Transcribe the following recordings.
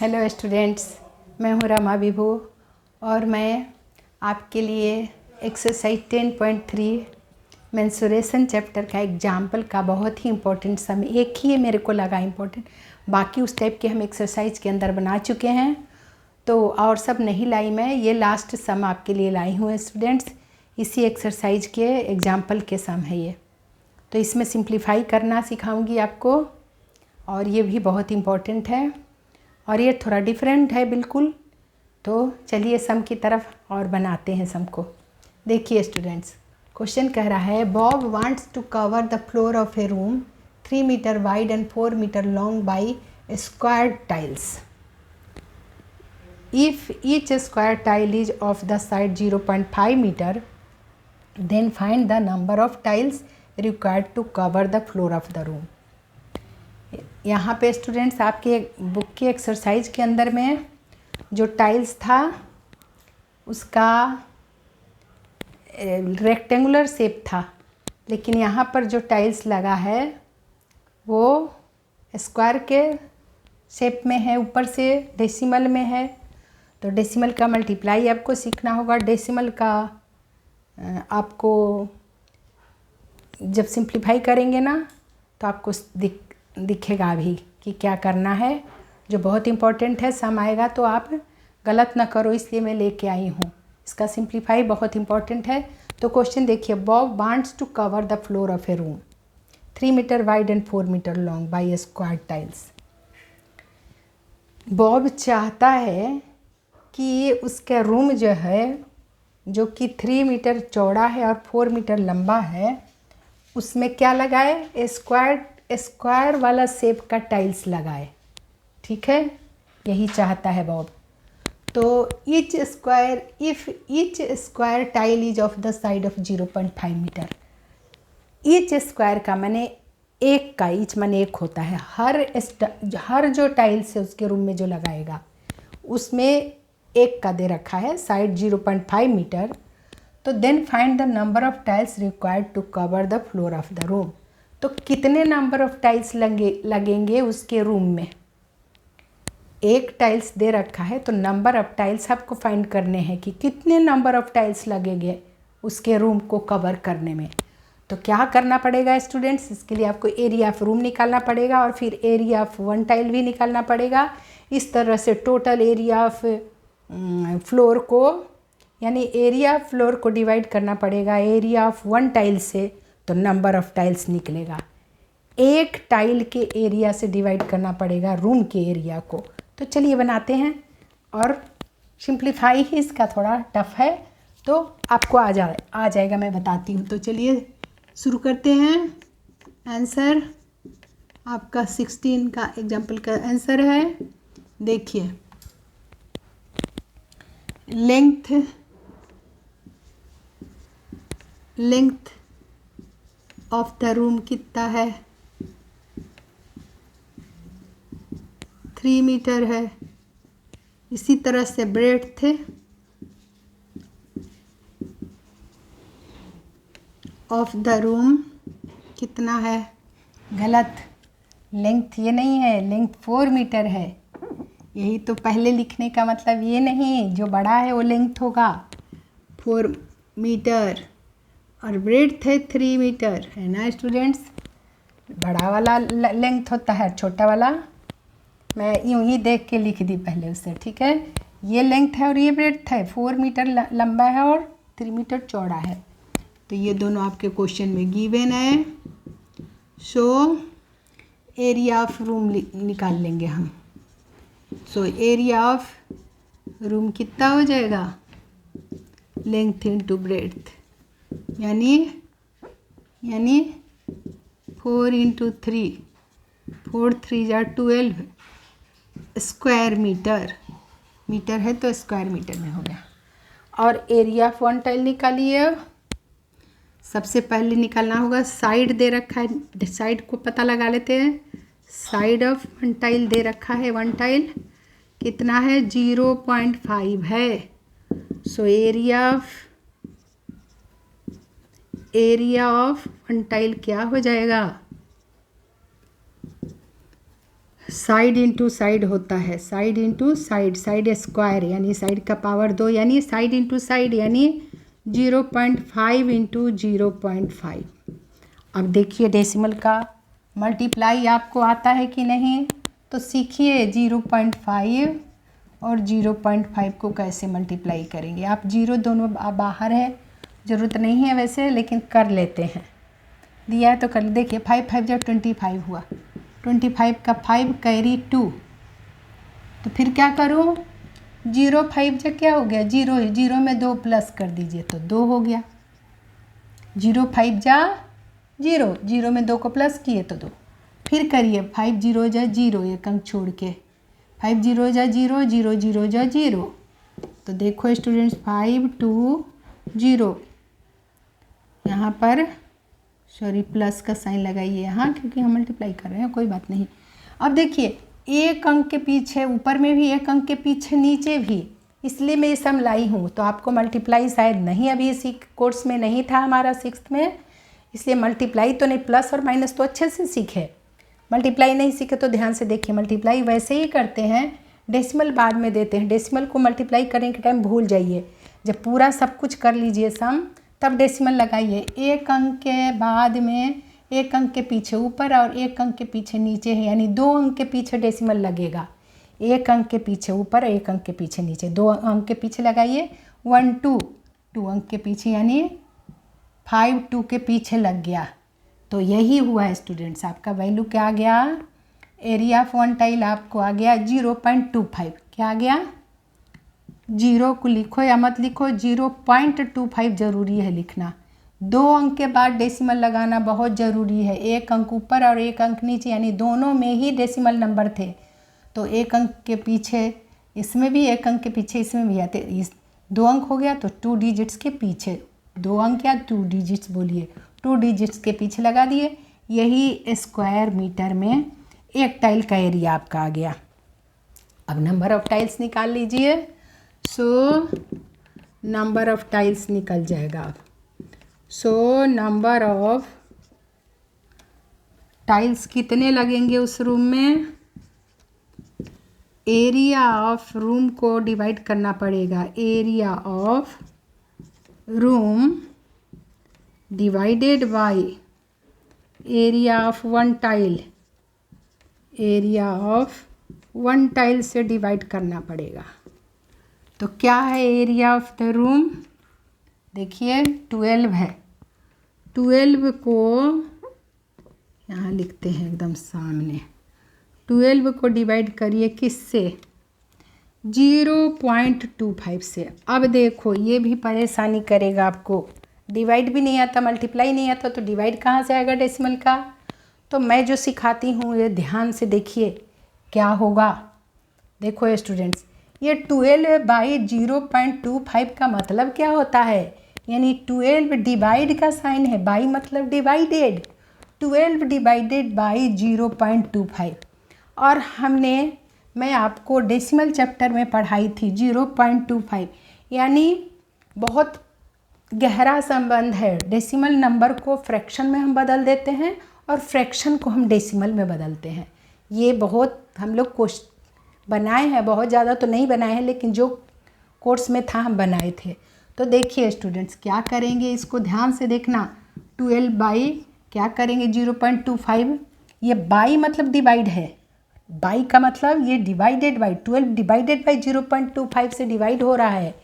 Hello students, मैं हूँ रमा विभू और मैं आपके लिए एक्सरसाइज 10.3 मेंसुरेशन चैप्टर का एग्जाम्पल का बहुत ही इम्पोर्टेंट सम एक ही मेरे को लगा इम्पोर्टेंट। बाकी उस टाइप के हम एक्सरसाइज के अंदर बना चुके हैं तो और सब नहीं लाई मैं, ये लास्ट सम आपके लिए लाई हूँ स्टूडेंट्स। इसी एक्सरसाइज के एग्जाम्पल के सम है ये, तो इसमें सिंप्लीफाई करना सिखाऊंगी आपको और ये भी बहुत इम्पोर्टेंट है और ये थोड़ा डिफरेंट है बिल्कुल। तो चलिए सम की तरफ और बनाते हैं सम को। देखिए स्टूडेंट्स, क्वेश्चन कह रहा है Bob wants to cover the floor of a room 3 metre wide and 4 metre long by square tiles. If each square tile is of the side 0.5 metre then find the number of tiles required to cover the floor of the room. यहाँ पे students आपके book के exercise के अंदर में जो tiles था उसका रेक्टेंगुलर शेप था, लेकिन यहाँ पर जो टाइल्स लगा है वो स्क्वायर के शेप में है, ऊपर से डेसिमल में है। तो डेसिमल का मल्टीप्लाई आपको सीखना होगा। डेसिमल का आपको जब सिंप्लीफाई करेंगे ना तो आपको दिखेगा भी कि क्या करना है, जो बहुत इम्पोर्टेंट है। सम आएगा तो आप गलत ना करो, इसलिए मैं लेके आई हूँ। इसका सिंप्लीफाई बहुत इम्पोर्टेंट है। तो क्वेश्चन देखिए, Bob wants to cover the floor of a room 3 metre wide and 4 metre long by square tiles. Bob चाहता है कि उसका रूम जो है, जो कि 3 मीटर चौड़ा है और 4 मीटर लंबा है, उसमें क्या लगाए? स्क्वायर वाला शेप का टाइल्स लगाए। ठीक है, यही चाहता है बॉब। तो each square tile is of the side of 0.5 metre. Each square का माने एक का, ईच माने एक होता है। हर जो टाइल्स है उसके रूम में जो लगाएगा उसमें एक का दे रखा है, साइड 0.5 मीटर। तो then find the number of tiles required to cover the floor of the room. तो कितने नंबर ऑफ टाइल्स लगेंगे उसके रूम में? एक टाइल्स दे रखा है तो नंबर ऑफ टाइल्स आपको फाइंड करने हैं कि कितने नंबर ऑफ टाइल्स लगेंगे उसके रूम को कवर करने में। तो क्या करना पड़ेगा स्टूडेंट्स? इसके लिए आपको एरिया ऑफ रूम निकालना पड़ेगा और फिर एरिया ऑफ वन टाइल भी निकालना पड़ेगा। इस तरह से टोटल एरिया ऑफ फ्लोर को, यानी एरिया फ्लोर को डिवाइड करना पड़ेगा एरिया ऑफ वन टाइल से, तो नंबर ऑफ टाइल्स निकलेगा। एक टाइल के एरिया से डिवाइड करना पड़ेगा रूम के एरिया को। तो चलिए बनाते हैं, और सिंप्लीफाई ही इसका थोड़ा टफ है तो आपको आ जाएगा, मैं बताती हूँ। तो चलिए शुरू करते हैं। आंसर आपका 16 का एग्जाम्पल का आंसर है। देखिए, लेंथ ऑफ द रूम कितना है? 3 मीटर है। इसी तरह से ब्रेड्थ ऑफ द रूम कितना है? गलत, लेंथ ये नहीं है, लेंथ 4 मीटर है। यही तो पहले लिखने का मतलब ये नहीं, जो बड़ा है वो लेंथ होगा 4 मीटर और ब्रेड्थ है 3 मीटर, है ना स्टूडेंट्स? बड़ा वाला लेंथ होता है, छोटा वाला मैं यूं ही देख के लिख दी पहले उससे। ठीक है, ये लेंथ है और ये ब्रेड्थ है। 4 मीटर लंबा है और 3 मीटर चौड़ा है। तो ये दोनों आपके क्वेश्चन में गिवन है। सो एरिया ऑफ रूम निकाल लेंगे हम। सो एरिया ऑफ रूम कितना हो जाएगा? लेंथ इंटू ब्रेड्थ, यानी 4 इंटू 3, 4 3 जा 12 स्क्वायर मीटर। मीटर है तो स्क्वायर मीटर में हो गया। और एरिया ऑफ वन टाइल निकालिए। सबसे पहले निकालना होगा, साइड दे रखा है, साइड को पता लगा लेते हैं। साइड ऑफ वन टाइल दे रखा है, वन टाइल कितना है? 0.5 है। So area of one tile क्या हो जाएगा? साइड इंटू साइड होता है, side into side, side square यानी साइड का पावर 2 यानी साइड इंटू साइड यानी 0.5 इंटू 0.5। अब देखिए डेसिमल का मल्टीप्लाई आपको आता है कि नहीं, तो सीखिए 0.5 और 0.5 को कैसे मल्टीप्लाई करेंगे। आप जीरो दोनों बाहर है, ज़रूरत नहीं है वैसे, लेकिन कर लेते हैं, दिया है तो कर। देखिए 5 5 जब 25 हुआ, 25 का 5 कैरी 2, तो फिर क्या करूँ, 0 5 जब क्या हो गया, 0 है, 0 में 2 प्लस कर दीजिए तो 2 हो गया। 0 5 जा 0, 0 में 2 को प्लस किए तो 2, फिर करिए 5 0 जा 0, एक अंक छोड़ के 5 0 जा 0, 0 0 जा 0, तो देखो स्टूडेंट्स 5 2 0, यहाँ पर सॉरी प्लस का साइन लगाइए यहाँ, क्योंकि हम मल्टीप्लाई कर रहे हैं, कोई बात नहीं। अब देखिए एक अंक के पीछे ऊपर में भी, एक अंक के पीछे नीचे भी, इसलिए मैं ये सम लाई हूँ। तो आपको मल्टीप्लाई शायद नहीं अभी इसी कोर्स में नहीं था हमारा 6th में, इसलिए मल्टीप्लाई तो नहीं, प्लस और माइनस तो अच्छे से सीखे। मल्टीप्लाई नहीं सीखे तो ध्यान से देखिए, मल्टीप्लाई वैसे ही करते हैं, डेसिमल बाद में देते हैं। डेसिमल को मल्टीप्लाई करने के टाइम भूल जाइए, जब पूरा सब कुछ कर लीजिए सम, तब डेसिमल लगाइए। एक अंक के बाद में एक अंक के पीछे ऊपर और एक अंक के पीछे नीचे है, यानी 2 अंक के पीछे डेसिमल लगेगा। एक अंक के पीछे ऊपर, एक अंक के पीछे नीचे, 2 अंक के पीछे लगाइए। 1 2, 2 अंक के पीछे यानी 5 2 के पीछे लग गया, तो यही हुआ है स्टूडेंट्स। आपका वैल्यू क्या आ गया, एरिया ऑफ वन टाइल आपको आ गया 0.25। क्या आ गया, 0 को लिखो या मत लिखो, 0.25 ज़रूरी है लिखना। 2 अंक के बाद डेसिमल लगाना बहुत ज़रूरी है, एक अंक ऊपर और एक अंक नीचे, यानी दोनों में ही डेसिमल नंबर थे, तो एक अंक के पीछे इसमें भी, एक अंक के पीछे इसमें भी आते। इस 2 अंक हो गया तो 2 डिजिट्स के पीछे, 2 अंक या 2 डिजिट्स बोलिए, 2 डिजिट्स के पीछे लगा दिए। यही स्क्वायर मीटर में एक टाइल का एरिया आपका आ गया। अब नंबर ऑफ टाइल्स निकाल लीजिए। सो नंबर ऑफ टाइल्स निकल जाएगा अब। सो नंबर ऑफ टाइल्स कितने लगेंगे उस रूम में, एरिया ऑफ रूम को डिवाइड करना पड़ेगा। Area of room divided by area of one tile, area of one tile से डिवाइड करना पड़ेगा। तो क्या है एरिया ऑफ द रूम, देखिए 12 है, 12 को यहाँ लिखते हैं एकदम सामने, 12 को डिवाइड करिए किससे, 0.25 से। अब देखो ये भी परेशानी करेगा आपको, डिवाइड भी नहीं आता, मल्टीप्लाई नहीं आता, तो डिवाइड कहाँ से आएगा डेसिमल का। तो मैं जो सिखाती हूँ ये ध्यान से देखिए क्या होगा। देखो स्टूडेंट्स, ये 12 बाई 0.25 का मतलब क्या होता है, यानी 12 डिवाइड का साइन है, बाई मतलब डिवाइडेड, 12 डिवाइडेड बाई 0.25। और मैं आपको डेसिमल चैप्टर में पढ़ाई थी 0.25, यानी बहुत गहरा संबंध है। डेसिमल नंबर को फ्रैक्शन में हम बदल देते हैं और फ्रैक्शन को हम डेसिमल में बदलते हैं। ये बहुत हम लोग बनाए हैं, बहुत ज़्यादा तो नहीं बनाए हैं, लेकिन जो कोर्स में था हम बनाए थे। तो देखिए स्टूडेंट्स क्या करेंगे, इसको ध्यान से देखना। 12 बाई क्या करेंगे 0.25, ये बाई मतलब डिवाइड है, बाई का मतलब ये डिवाइडेड बाई, 12 डिवाइडेड बाई 0.25 से डिवाइड हो रहा है।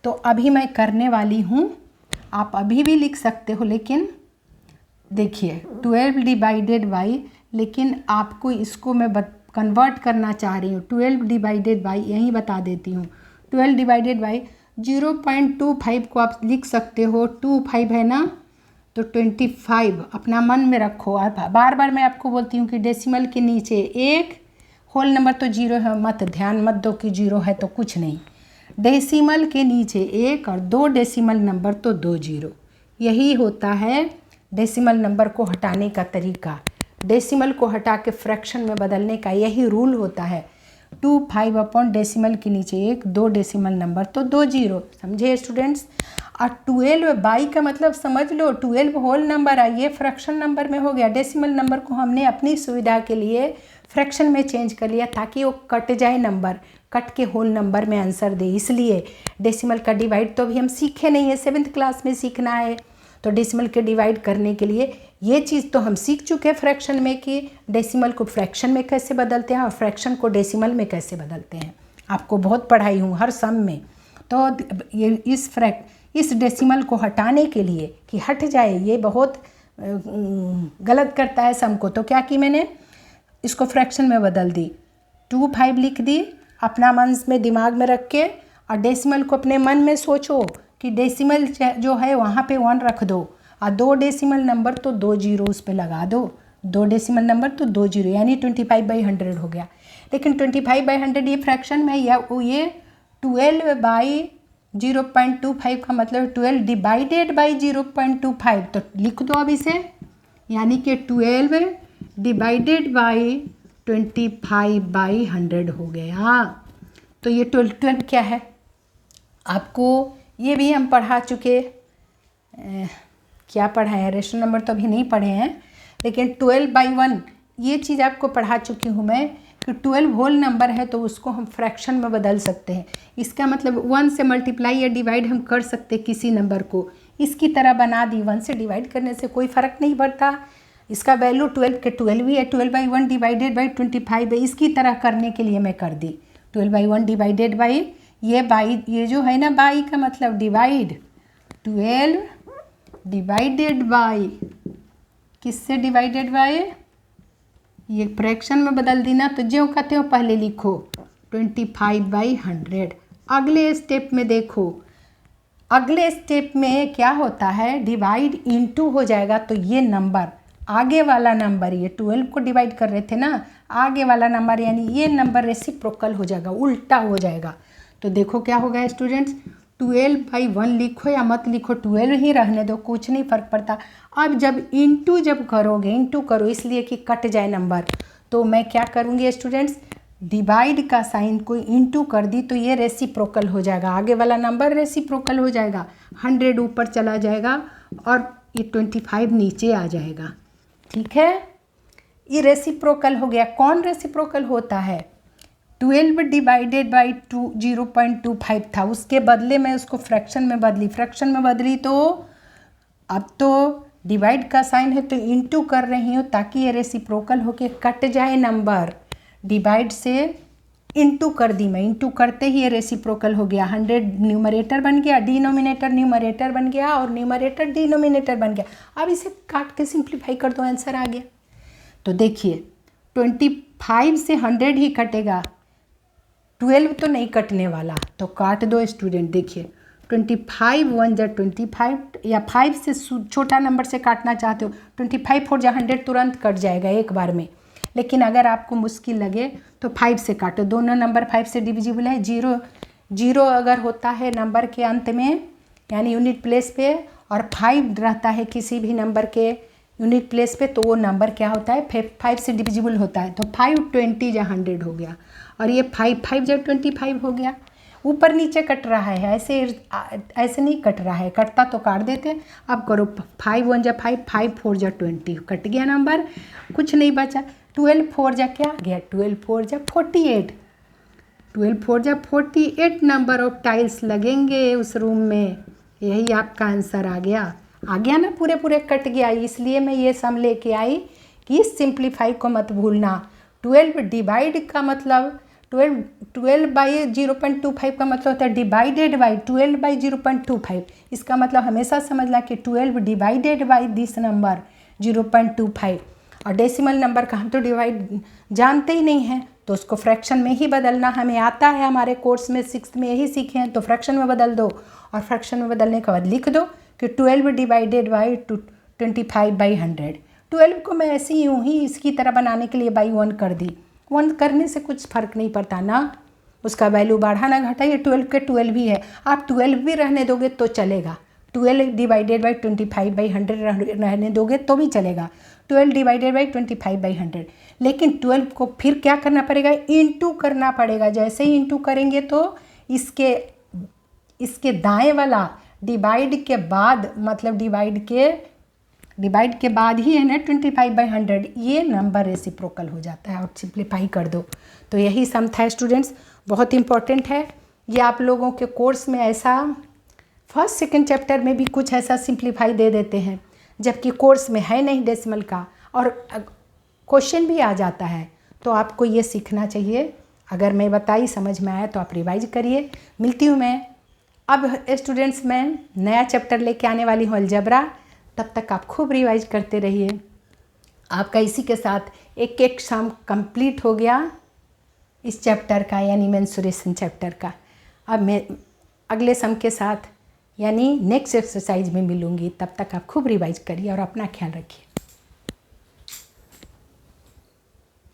तो अभी मैं करने वाली हूँ, आप अभी भी लिख सकते हो, लेकिन देखिए 12 डिवाइडेड बाई, लेकिन आपको इसको मैं कन्वर्ट करना चाह रही हूँ। 12 डिवाइडेड बाई यहीं बता देती हूँ, 12 डिवाइडेड बाई 0.25 को आप लिख सकते हो, 25 है ना, तो 25 अपना मन में रखो। और बार बार मैं आपको बोलती हूँ कि डेसिमल के नीचे एक होल नंबर तो 0 है, मत ध्यान मत दो कि 0 है तो कुछ नहीं, डेसिमल के नीचे 1 और 2 डेसिमल नंबर तो 2 0, यही होता है डेसिमल नंबर को हटाने का तरीका। डेसिमल को हटा के फ्रैक्शन में बदलने का यही रूल होता है। 25 अपॉन डेसिमल के नीचे 1, 2 डेसिमल नंबर तो 2 0, समझे स्टूडेंट्स। और 12 बाई का मतलब समझ लो, 12 होल नंबर है, ये फ्रैक्शन नंबर में हो गया। डेसिमल नंबर को हमने अपनी सुविधा के लिए फ्रैक्शन में चेंज कर लिया ताकि वो कट जाए नंबर, कट के होल नंबर में आंसर दे। इसलिए डेसिमल का डिवाइड तो अभी हम सीखे नहीं है, 7th क्लास में सीखना है। तो डेसिमल के डिवाइड करने के लिए ये चीज़ तो हम सीख चुके हैं फ्रैक्शन में कि डेसिमल को फ्रैक्शन में कैसे बदलते हैं और फ्रैक्शन को डेसिमल में कैसे बदलते हैं। आपको बहुत पढ़ाई हूँ हर सम में। तो ये इस डेसिमल को हटाने के लिए कि हट जाए, ये बहुत गलत करता है सम को, तो क्या की मैंने इसको फ्रैक्शन में बदल दी। 2 5 लिख दी अपना मन में दिमाग में रख के, और डेसिमल को अपने मन में सोचो कि डेसिमल जो है वहाँ पे 1 रख दो, और 2 डेसिमल नंबर तो 2 जीरो उस पर लगा दो, 2 डेसिमल नंबर तो 2 जीरो, यानी 25/100 हो गया। लेकिन 25/100 ये फ्रैक्शन में या ये 12/0.25 का मतलब 12 डिवाइडेड बाई 0.25, तो लिख दो अब इसे, यानी कि 12 डिवाइडेड बाई 25/100 हो गया। तो ये 12 क्या है आपको ये भी हम पढ़ा चुके, क्या पढ़ा है, रेशनल नंबर तो अभी नहीं पढ़े हैं, लेकिन 12/1 ये चीज़ आपको पढ़ा चुकी हूँ मैं कि 12 होल नंबर है तो उसको हम फ्रैक्शन में बदल सकते हैं। इसका मतलब 1 से मल्टीप्लाई या डिवाइड हम कर सकते किसी नंबर को, इसकी तरह बना दी। 1 से डिवाइड करने से कोई फ़र्क नहीं पड़ता, इसका वैल्यू 12 के 12 ही है, 12/1 डिवाइडेड बाई 25 है, इसकी तरह करने के लिए मैं कर दी 12/1 डिवाइडेड बाई ये जो है ना बाई का मतलब डिवाइड, 12 डिवाइडेड बाई किससे डिवाइडेड बाई, ये फ्रैक्शन में बदल दी ना, तो जो कहते हो पहले लिखो 25/100। अगले स्टेप में देखो, अगले स्टेप में क्या होता है, डिवाइड इनटू हो जाएगा, तो ये नंबर आगे वाला नंबर, ये 12 को डिवाइड कर रहे थे ना, आगे वाला नंबर यानी ये नंबर रेसिप्रोकल हो जाएगा, उल्टा हो जाएगा। तो देखो क्या होगा स्टूडेंट्स, 12/1 लिखो या मत लिखो, 12 ही रहने दो, कुछ नहीं फ़र्क पड़ता। अब जब करोगे, इंटू करो इसलिए कि कट जाए नंबर, तो मैं क्या करूँगी स्टूडेंट्स, डिवाइड का साइन को इंटू कर दी तो ये रेसिप्रोकल हो जाएगा, आगे वाला नंबर रेसिप्रोकल हो जाएगा, 100 ऊपर चला जाएगा और ये 25 नीचे आ जाएगा। ठीक है, ये रेसिप्रोकल हो गया। कौन रेसिप्रोकल होता है, 12 डिवाइडेड बाई 0.25 था, उसके बदले मैं उसको फ्रैक्शन में बदली तो अब तो डिवाइड का साइन है तो इंटू कर रही हूँ ताकि ये रेसिप्रोकल होके कट जाए नंबर, डिवाइड से इंटू कर दी मैं, इंटू करते ही ये रेसिप्रोकल हो गया, 100 न्यूमरेटर बन गया, डिनोमिनेटर न्यूमरेटर बन गया और न्यूमरेटर डिनोमिनेटर बन गया। अब इसे काट के सिंप्लीफाई कर दो, आंसर आ गया। तो देखिए 25 से 100 ही कटेगा, 12 तो नहीं कटने वाला, तो काट दो स्टूडेंट। देखिए 25 1 जा 25, या 5 से छोटा नंबर से काटना चाहते हो 25 4 जा 100 तुरंत कट जाएगा एक बार में, लेकिन अगर आपको मुश्किल लगे तो 5 से काटो, दोनों नंबर 5 से डिविजिबल है। जीरो अगर होता है नंबर के अंत में यानी यूनिट प्लेस पे, और 5 रहता है किसी भी नंबर के यूनिट प्लेस पे, तो वो नंबर क्या होता है 5 से डिविजिबल होता है। तो 5 20 जा 100 हो गया, और ये 5 जा 25 हो गया। ऊपर नीचे कट रहा है, ऐसे नहीं कट रहा है, कटता तो काट देते। अब करो 5 1 जा 5, 5 4 जा 20, कट गया नंबर, कुछ नहीं बचा। 12 4 जा क्या गया, 12 4 जा 48, 12 4 जा 48 नंबर ऑफ टाइल्स लगेंगे उस रूम में। यही आपका आंसर आ गया ना, पूरे कट गया। इसलिए मैं ये सम लेके आई कि सिंप्लीफाई को मत भूलना। 12 डिवाइड का मतलब 12 बाई 0.25 का मतलब होता है डिवाइडेड बाई 12 बाई 0.25। इसका मतलब हमेशा समझना कि 12 डिवाइडेड बाई दिस नंबर 0.25। और डेसिमल नंबर का हम तो डिवाइड जानते ही नहीं हैं, तो उसको फ्रैक्शन में ही बदलना हमें आता है, हमारे कोर्स में 6th में यही सीखे हैं। तो फ्रैक्शन में बदल दो, और फ्रैक्शन में बदलने के बाद लिख दो कि 12 डिवाइडेड बाई 25/100। 12 को मैं ऐसे ही यूँ ही इसकी तरह बनाने के लिए बाई 1 कर दी। 1 करने से कुछ फ़र्क नहीं पड़ता ना, उसका वैल्यू बढ़ा ना घटा, ये 12 के 12 ही है। आप 12 भी रहने दोगे तो चलेगा, 12 डिवाइडेड बाई 25/100 रहने दोगे तो भी चलेगा, 12 डिवाइडेड बाई 25/100। लेकिन 12 को फिर क्या करना पड़ेगा, इंटू करना पड़ेगा। जैसे ही इंटू करेंगे तो इसके दाएं वाला डिवाइड के बाद, मतलब डिवाइड के डिवाइड के बाद ही 125/100 ये नंबर रेसिप्रोकल हो जाता है और सिंप्लीफाई कर दो। तो यही सम था स्टूडेंट्स, बहुत इंपॉर्टेंट है ये। आप लोगों के कोर्स में ऐसा फर्स्ट सेकंड चैप्टर में भी कुछ ऐसा सिंप्लीफाई दे देते हैं, जबकि कोर्स में है नहीं डेसिमल का, और क्वेश्चन भी आ जाता है। तो आपको ये सीखना चाहिए। अगर मैं बताई समझ में आया तो आप रिवाइज करिए। मिलती हूँ मैं अब स्टूडेंट्स, मैं नया चैप्टर लेके आने वाली हूँ अलजेब्रा। तब तक आप खूब रिवाइज करते रहिए। आपका इसी के साथ एक एक सम कंप्लीट हो गया इस चैप्टर का, यानी मेंसुरेशन चैप्टर का। अब मैं अगले सम के साथ यानी नेक्स्ट एक्सरसाइज में मिलूँगी। तब तक आप खूब रिवाइज करिए और अपना ख्याल रखिए।